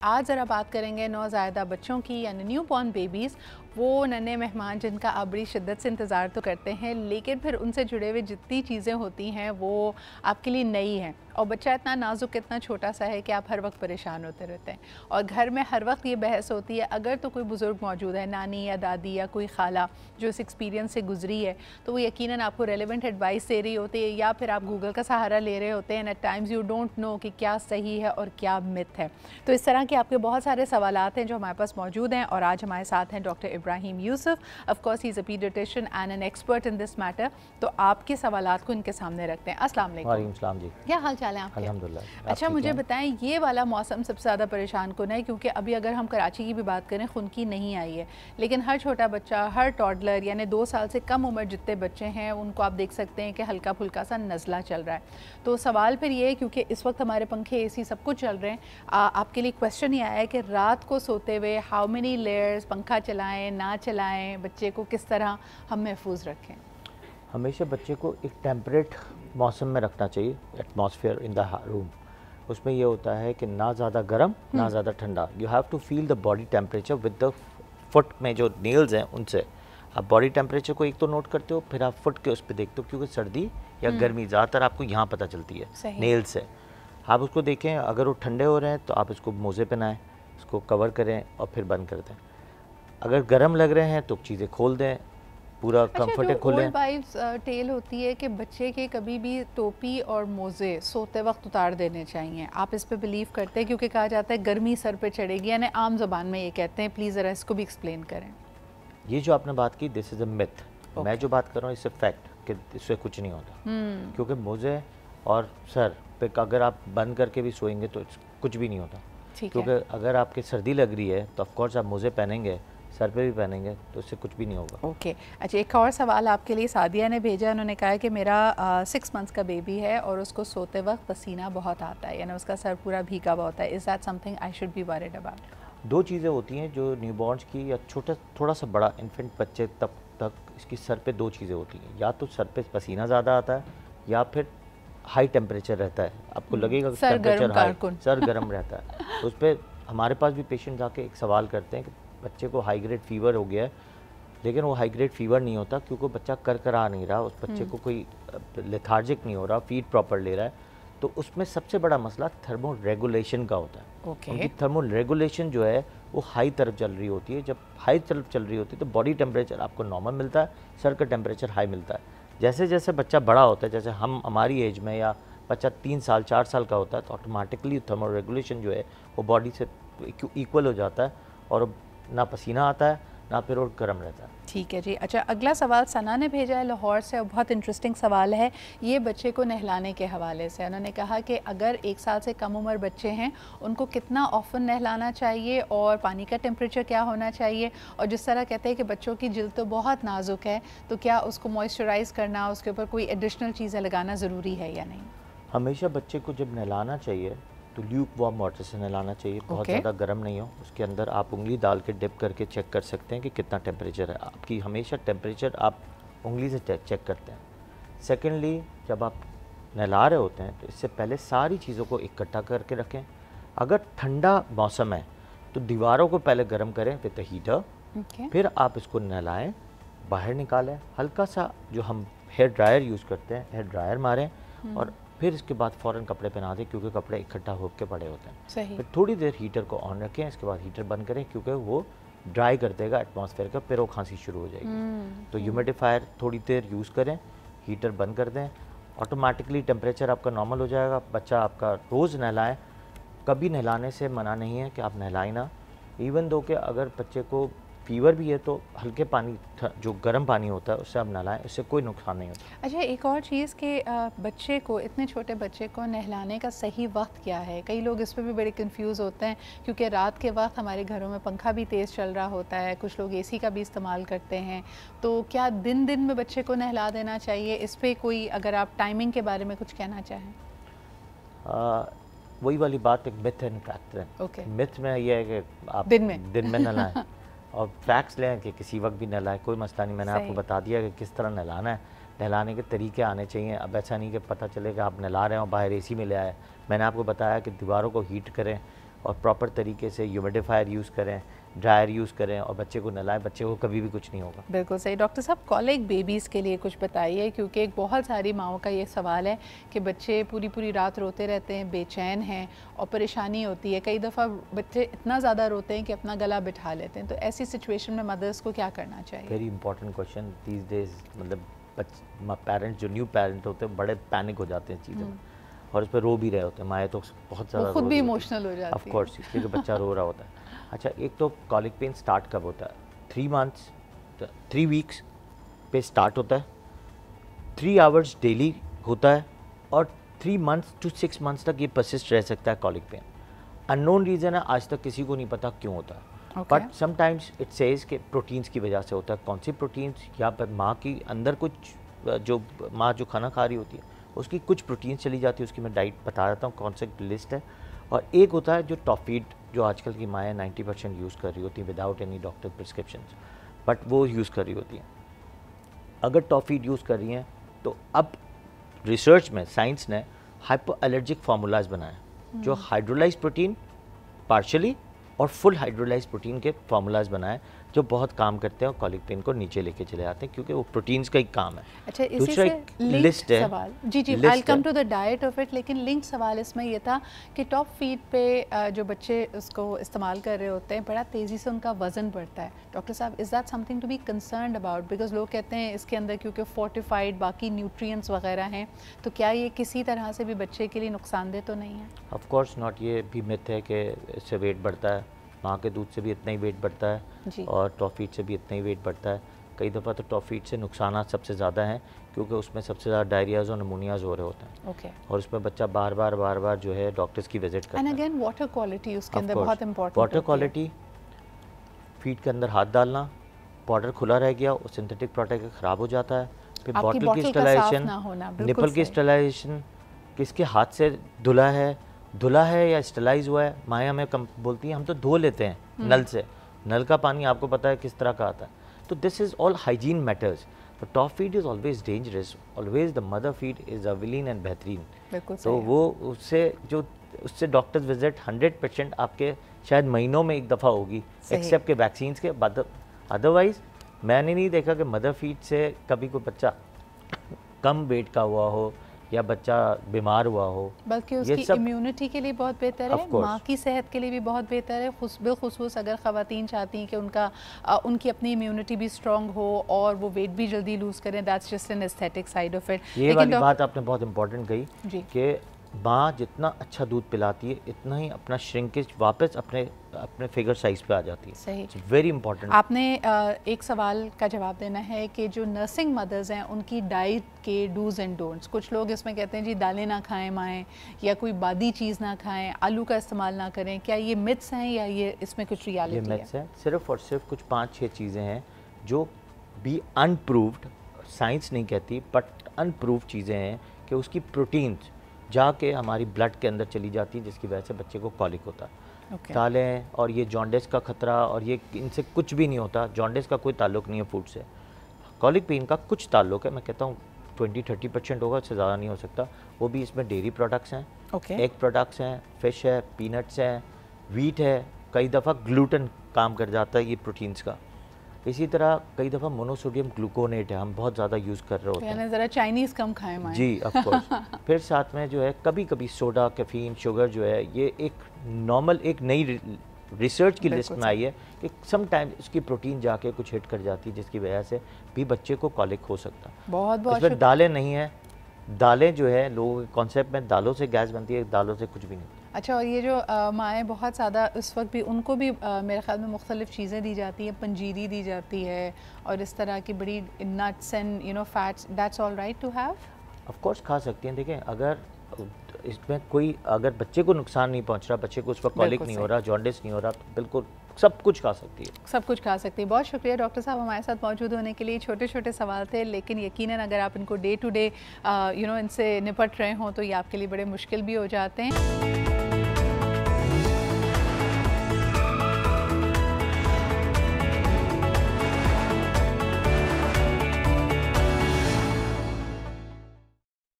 आज ज़रा बात करेंगे नौज़ायदा बच्चों की यानी न्यू बॉर्न बेबीज़, वो नन्हे मेहमान जिनका आप बड़ी शिद्दत से इंतज़ार तो करते हैं, लेकिन फिर उनसे जुड़े हुए जितनी चीज़ें होती हैं वो आपके लिए नई हैं। और बच्चा इतना नाजुक, इतना छोटा सा है कि आप हर वक्त परेशान होते रहते हैं। और घर में हर वक्त ये बहस होती है, अगर तो कोई बुज़ुर्ग मौजूद है, नानी या दादी या कोई खाला जो इस एक्सपीरियंस से गुजरी है, तो वो यकीनन आपको रेलेवेंट एडवाइस दे रही होती है, या फिर आप गूगल का सहारा ले रहे होते हैं। At times you don't know कि क्या सही है और क्या मिथ है। तो इस तरह के आपके बहुत सारे सवालात हैं जो हमारे पास मौजूद हैं, और आज हमारे साथ हैं doctor Ibrahim Yusuf. Of course he is a paediatrician and an expert in this matter. तो आपके सवालात को इनके सामने रखते हैं। अस्सलाम वालेकुम जी, क्या हाल चाल है आपके? अल्हम्दुलिल्लाह। अच्छा, मुझे बताएं, ये वाला मौसम सबसे ज़्यादा परेशान कौन है? क्योंकि अभी अगर हम कराची की भी बात करें, खुनकी नहीं आई है, लेकिन हर छोटा बच्चा, हर टॉडलर यानी 2 साल से कम उम्र जितने बच्चे हैं उनको आप देख सकते हैं कि हल्का फुल्का सा नज़ला चल रहा है। तो सवाल फिर ये है, क्योंकि इस वक्त हमारे पंखे, एसी सब कुछ चल रहे हैं, आपके लिए क्वेश्चन ये आया है कि रात को सोते हुए हाउ मेनी लेयर्स, पंखा चलाएं ना चलाएं, बच्चे को किस तरह हम महफूज रखें? हमेशा बच्चे को एक टेम्परेट मौसम में रखना चाहिए, एटमॉस्फेयर इन द रूम। उसमें ये होता है कि ना ज़्यादा गर्म ना ज़्यादा ठंडा। You have to feel the body temperature with the foot में जो नेल्स हैं उनसे आप बॉडी टेम्परेचर को एक तो नोट करते हो, फिर आप फुट के उस पर देखते हो, क्योंकि सर्दी या गर्मी ज़्यादातर आपको यहाँ पता चलती है नेल से। आप उसको देखें, अगर वो ठंडे हो रहे हैं तो आप इसको मोज़े पहनाएं, इसको कवर करें और फिर बंद कर दें। अगर गर्म लग रहे हैं तो चीज़ें खोल दें, पूरा कंफर्ट खोलें। वाइव्स टेल होती है कि बच्चे के कभी भी टोपी और मोज़े सोते वक्त उतार देने चाहिए, आप इस पे बिलीव करते हैं? क्योंकि कहा जाता है गर्मी सर पे चढ़ेगी, यानी आम ज़बान में ये कहते हैं। प्लीज़ ज़रा इसको भी एक्सप्लेन करें। ये जो आपने बात की, दिस इज़ अ मिथ। मैं जो बात कर रहा हूँ इससे फैक्ट कि इससे कुछ नहीं होता। क्योंकि मोज़े और सर पे अगर आप बंद करके भी सोएंगे तो कुछ भी नहीं होता। क्योंकि अगर आपके सर्दी लग रही है तो ऑफकोर्स आप मोज़े पहनेंगे, सर पे भी पहनेंगे, तो उससे कुछ भी नहीं होगा। ओके। अच्छा, एक और सवाल आपके लिए सादिया ने भेजा। उन्होंने कहा है कि मेरा 6 मंथ्स का बेबी है और उसको सोते वक्त पसीना बहुत आता है, यानी उसका सर पूरा भीगा हुआ होता है। Is that something I should be worried about? दो चीज़ें होती हैं जो न्यूबॉर्न्स की या थोड़ा सा बड़ा इन्फेंट बच्चे तक इसकी सर पे दो चीज़ें होती हैं, या तो सर पे पसीना ज़्यादा आता है या फिर हाई टेम्परेचर रहता है। आपको लगेगा कि टेम्परेचर हाई, सर गर्म रहता है। तो उस पर हमारे पास भी पेशेंट आके एक सवाल करते हैं कि बच्चे को हाई ग्रेड फीवर हो गया है, लेकिन वो हाई ग्रेड फीवर नहीं होता क्योंकि बच्चा कर नहीं रहा, उस बच्चे को कोई लेथार्जिक नहीं हो रहा, फीड प्रॉपर ले रहा है। तो उसमें सबसे बड़ा मसला थर्मो रेगुलेशन का होता है। उनकी थर्मो रेगुलेशन जो है वो हाई तरफ चल रही होती है। जब हाई तरफ चल रही होती है तो बॉडी टेम्परेचर आपको नॉर्मल मिलता है, सर का टेम्परेचर हाई मिलता है। जैसे जैसे बच्चा बड़ा होता है, जैसे हमारी एज में, या बच्चा 3 साल 4 साल का होता है, तो ऑटोमेटिकली थर्मो रेगुलेशन जो है वो बॉडी से इक्वल हो जाता है और ना पसीना आता है ना फिर और गर्म रहता है। ठीक है जी। अच्छा, अगला सवाल सना ने भेजा है लाहौर से, और बहुत इंटरेस्टिंग सवाल है ये बच्चे को नहलाने के हवाले से। उन्होंने कहा कि अगर 1 साल से कम उम्र बच्चे हैं उनको कितना ऑफन नहलाना चाहिए और पानी का टेम्परेचर क्या होना चाहिए, और जिस तरह कहते हैं कि बच्चों की जिल्द तो बहुत नाजुक है, तो क्या उसको मॉइस्चराइज़ करना, उसके ऊपर कोई एडिशनल चीज़ें लगाना ज़रूरी है या नहीं? हमेशा बच्चे को जब नहलाना चाहिए तो ल्यूक वार्म वाटर से नहलाना चाहिए। बहुत ज़्यादा गर्म नहीं हो, उसके अंदर आप उंगली डाल के डिप करके चेक कर सकते हैं कि कितना टेम्परेचर है आपकी। हमेशा टेम्परेचर आप उंगली से चेक करते हैं। सेकेंडली, जब आप नहला रहे होते हैं तो इससे पहले सारी चीज़ों को इकट्ठा करके रखें। अगर ठंडा मौसम है तो दीवारों को पहले गर्म करें विद द हीटर, फिर आप इसको नहलाएँ, बाहर निकालें। हल्का सा जो हम हेयर ड्रायर यूज़ करते हैं, हेयर ड्रायर मारें और फिर इसके बाद फ़ौरन कपड़े पहना दें, क्योंकि कपड़े इकट्ठा होकर पड़े होते हैं। सही। फिर थोड़ी देर हीटर को ऑन रखें, इसके बाद हीटर बंद करें, क्योंकि वो ड्राई कर देगा एटमॉस्फेयर का, फिर वो खांसी शुरू हो जाएगी। तो ह्यूमिडिफायर थोड़ी देर यूज़ करें, हीटर बंद कर दें, ऑटोमेटिकली टेम्परेचर आपका नॉर्मल हो जाएगा। बच्चा आपका रोज़ नहलाएं, कभी नहलाने से मना नहीं है कि आप नहलाएं ना। इवन दो कि अगर बच्चे को फीवर भी है तो हल्के पानी, जो गर्म पानी होता है उससे आप नहलाएं, उससे कोई नुकसान नहीं होता। अच्छा, एक और चीज़ कि बच्चे को, इतने छोटे बच्चे को नहलाने का सही वक्त क्या है? कई लोग इस पर भी बड़े कंफ्यूज होते हैं, क्योंकि रात के वक्त हमारे घरों में पंखा भी तेज़ चल रहा होता है, कुछ लोग एसी का भी इस्तेमाल करते हैं। तो क्या दिन में बच्चे को नहला देना चाहिए? इस पर कोई, अगर आप टाइमिंग के बारे में कुछ कहना चाहें? वही वाली बात, एक मिथ एंड फैक्ट है। मिथ में यह है कि आप दिन में नहलाएं और फैक्ट्स लें कि किसी वक्त भी नहलाएं, कोई मसला नहीं। मैंने आपको बता दिया कि किस तरह नहलाना है, नहलाने के तरीके आने चाहिए। अब ऐसा नहीं कि पता चले कि आप नहला रहे हो बाहर एसी में ले आए। मैंने आपको बताया कि दीवारों को हीट करें और प्रॉपर तरीके से ह्यूमिडिफायर यूज़ करें, ड्रायर यूज़ करें और बच्चे को नहलाएं, बच्चे को कभी भी कुछ नहीं होगा। बिल्कुल सही। डॉक्टर साहब, कॉलिक बेबीज़ के लिए कुछ बताइए, क्योंकि एक बहुत सारी माओं का ये सवाल है कि बच्चे पूरी पूरी रात रोते रहते हैं, बेचैन हैं और परेशानी होती है। कई दफ़ा बच्चे इतना ज़्यादा रोते हैं कि अपना गला बिठा लेते हैं, तो ऐसी सिचुएशन में मदर्स को क्या करना चाहिए? Very important question. These days मतलब पेरेंट्स जो न्यू पेरेंट होते हैं बड़े पैनिक हो जाते हैं चीज़ों में और उस पर रो भी रहे होते हैं। माएँ तो बहुत ज़्यादा खुद भी इमोशनल हो जाती है ऑफ कोर्स, क्योंकि बच्चा रो रहा होता है। अच्छा, एक तो कॉलिक पेन स्टार्ट कब होता है? 3 वीक्स पे स्टार्ट होता है, 3 आवर्स डेली होता है और 3 मंथ्स टू 6 मंथ्स तक ये परसिस्ट रह सकता है कॉलिक पेन। अननोन रीज़न है, आज तक किसी को नहीं पता क्यों होता है। बट समटाइम्स इट सेज कि प्रोटीन्स की वजह से होता है। कौन सी प्रोटीन्स? या पर माँ की अंदर कुछ जो माँ जो खाना खा रही होती है उसकी कुछ प्रोटीन्स चली जाती है, उसकी मैं डाइट बता देता हूँ, कौन सा लिस्ट है। और एक होता है जो टॉफीड, जो आजकल की माएँ 90% यूज़ कर रही होती हैं without any doctor prescription, but वो यूज़ कर रही होती हैं। अगर टॉफीड यूज़ कर रही हैं तो अब रिसर्च में साइंस ने हाइपो एलर्जिक फार्मूलाज बनाए जो हाइड्रोलाइज प्रोटीन पार्शली और फुल हाइड्रोलाइज प्रोटीन के फार्मूलाज बनाए जो बहुत काम करते हैं और कॉलिक पेन को नीचे लेके चले आते हैं, क्योंकि वो प्रोटीन्स का ही काम है। अच्छा, इसी से लिस्ट है सवाल, जी जी, I come to the diet of it, लेकिन लिंक सवाल इसमें ये था कि टॉप फीड पे जो बच्चे उसको इस्तेमाल कर रहे होते हैं बड़ा तेज़ी से उनका वज़न बढ़ता है। डॉक्टर साहब, is that something to be concerned about? Because लोग कहते हैं इसके अंदर क्योंकि फोर्टिफाइड बाकी न्यूट्रिएंट्स वगैरह हैं, तो क्या ये किसी तरह से भी बच्चे के लिए नुकसानदेह तो नहीं है? Of course not. ये भी मिथ है कि इससे वेट बढ़ता है, माँ के दूध से भी इतना ही वेट बढ़ता है और टॉफीड से भी इतना ही वेट बढ़ता है। कई दफ़ा तो टॉफीड से नुकसान सबसे ज़्यादा हैं, क्योंकि उसमें सबसे ज़्यादा डायरियाज और नमूनियाज हो रहे होते हैं। और उसमें बच्चा बार बार जो है डॉक्टर्स की विजिट करता है। एंड अगेन वाटर क्वालिटी उसके अंदर बहुत इंपॉर्टेंट। वाटर क्वालिटी, फीड के अंदर हाथ डालना, पाउडर खुला रह गया, और सिंथेटिक प्रोटेक्ट ख़राब हो जाता है। फिर बॉटल की स्टरलाइजेशन, निपल की स्टरलाइजेशन, किसके हाथ से धुला है या स्टरलाइज हुआ है। माया हमें बोलती हैं हम तो धो लेते हैं नल से, नल का पानी आपको पता है किस तरह का आता है। तो this is all hygiene matters. तो top feed is always dangerous, always the mother feed is अविलीन एंड बेहतरीन। तो वो उससे डॉक्टर्स विजिट 100% आपके शायद महीनों में एक दफ़ा होगी, एक्सेप्ट के वैक्सीन्स के बाद। अदरवाइज मैंने नहीं देखा कि मदर फीड से कभी कोई बच्चा कम वेट का हुआ हो या बच्चा बीमार हुआ हो। बल्कि उसकी इम्यूनिटी के लिए बहुत बेहतर है, माँ की सेहत के लिए भी बहुत बेहतर है। बिलखुसूस अगर ख़वातीन चाहती हैं कि उनकी अपनी इम्यूनिटी भी स्ट्रॉन्ग हो और वो वेट भी जल्दी लूज़ करें, that's just an aesthetic side of it. ये वाली बात आपने बहुत इंपॉर्टेंट कही कि माँ जितना अच्छा दूध पिलाती है इतना ही अपना श्रिंकेज वापस अपने फिगर साइज पे आ जाती है। सही, वेरी इंपॉर्टेंट। आपने एक सवाल का जवाब देना है कि जो नर्सिंग मदर्स हैं उनकी डाइट के डूज एंड डोंट्स। कुछ लोग इसमें कहते हैं जी दालें ना खाएं माएँ, या कोई बादी चीज़ ना खाएं, आलू का इस्तेमाल ना करें। क्या ये मिथ्स हैं या ये इसमें कुछ रियलिटी है? ये मिथ्स है। सिर्फ और सिर्फ कुछ 5-6 चीज़ें हैं जो भी अनप्रूव्ड, साइंस नहीं कहती बट अनप्रूव्ड चीज़ें हैं कि उसकी प्रोटीन्स जाके हमारी ब्लड के अंदर चली जाती है, जिसकी वजह से बच्चे को कॉलिक होता है। दालें और ये जॉन्डिस का खतरा और ये इनसे कुछ भी नहीं होता। जॉन्डिस का कोई ताल्लुक नहीं है फूड से। कॉलिक पेन का कुछ ताल्लुक है, मैं कहता हूँ 20-30% होगा, इससे ज़्यादा नहीं हो सकता। वो भी इसमें डेयरी प्रोडक्ट्स हैं, एग प्रोडक्ट्स हैं, फिश है, पीनट्स हैं, वीट है, कई दफ़ा ग्लूटेन काम कर जाता है ये प्रोटीन्स का। इसी तरह कई दफ़ा मोनोसोडियम ग्लूकोनेट है, हम बहुत ज़्यादा यूज़ कर रहे होते हैं। ज़रा चाइनीज़ कम खाएं माएं। जी ऑफ कोर्स। फिर साथ में जो है कभी कभी सोडा, कैफीन, शुगर जो है ये एक नॉर्मल एक नई रिसर्च की लिस्ट में आई है कि सम टाइम इसकी प्रोटीन जाके कुछ हिट कर जाती है, जिसकी वजह से भी बच्चे को कॉलिक हो सकता है। बहुत इसमें दालें नहीं है। दालें जो है लोगों के कॉन्सेप्ट में दालों से गैस बनती है, दालों से कुछ भी नहीं। अच्छा, और ये जो माएँ बहुत ज़्यादा इस वक्त भी उनको भी मेरे ख्याल में मुख्तलिफ़ चीज़ें दी जाती हैं, पंजीरी दी जाती है और इस तरह की बड़ी nuts and fats, that's all right to have? Of course खा सकती हैं। देखें, अगर इसमें कोई अगर बच्चे को नुकसान नहीं पहुंच रहा, बच्चे को उसका कॉलिक नहीं हो रहा, जॉन्डिस नहीं हो रहा, तो बिल्कुल सब कुछ खा सकती है। सब कुछ खा सकती है। बहुत शुक्रिया डॉक्टर साहब हमारे साथ मौजूद होने के लिए। छोटे छोटे सवाल थे, लेकिन यकीनन अगर आप इनको डे टू डे इनसे निपट रहे हों तो ये आपके लिए बड़े मुश्किल भी हो जाते हैं।